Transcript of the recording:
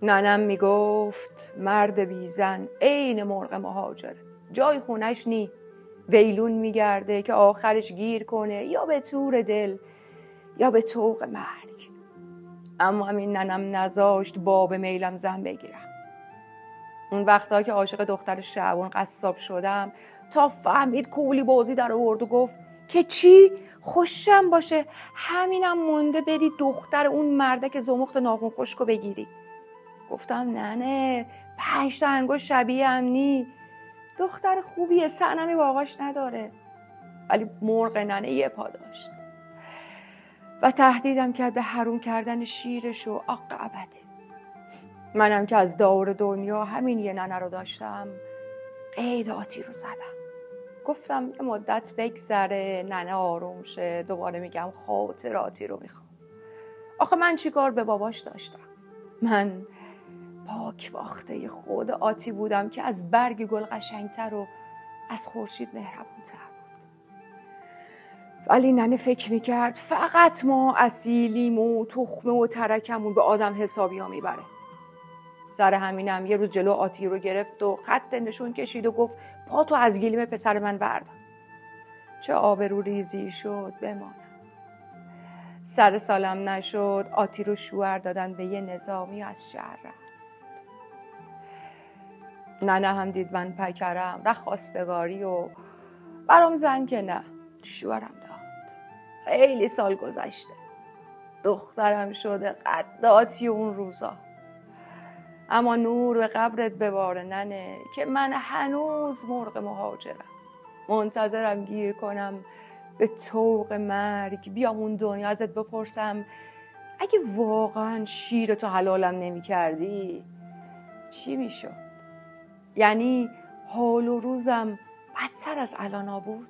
ننم میگفت مرد بیزن عین مرغ مهاجر، جای خونش نی، ویلون میگرده که آخرش گیر کنه یا به تور دل یا به طوق مرگ. اما همین ننم نذاشت باب میلم زن بگیرم. اون وقتا که عاشق دختر شعبان قصاب شدم تا فهمید کولی بازی در آورد و گفت که چی؟ خوشم باشه، همینم مونده بری دختر اون مرده که زمخت ناخون خشکو بگیری. گفتم نه 5 تا انگشت شبیه هم نی، دختر خوبیه، صنمی باقاش نداره. ولی مرغ ننه یه پا داشت و تهدیدم کرد به حروم کردن شیرش و عاقبته. منم که از دور دنیا همین یه ننه رو داشتم، قید آتی رو زدم. گفتم یه مدت بگذره، ننه آروم شه، دوباره میگم خاطراتی رو میخوام. آخه من چیکار به باباش داشتم؟ من پاک باخته خود آتی بودم که از برگ گل قشنگتر و از خورشید مهربونتر بود. ولی ننه فکر میکرد فقط ما اصیلیم و تخمه و ترکمون به آدم حسابی ها میبره. سر همینم یه روز جلو آتی رو گرفت و خط نشون کشید و گفت پاتو از گلیم پسر من بردار. چه آبرو ریزی شد بمانم. سر سالم نشد آتی رو شوهر دادن به یه نظامی از شهر رفت. ننه هم دید من پکرم، رخ خواستگاری و برام زن که نه، شوهرم داد. خیلی سال گذشته، دخترم شده قد آتی اون روزا. اما نور به قبرت بباره ننه که من هنوز مرغ مهاجرم، منتظرم گیر کنم به طوق مرگ، بیام اون دنیا ازت بپرسم اگه واقعا شیرتو حلالم نمی کردی چی میشد؟ یعنی حال و روزم بدتر از الان بود؟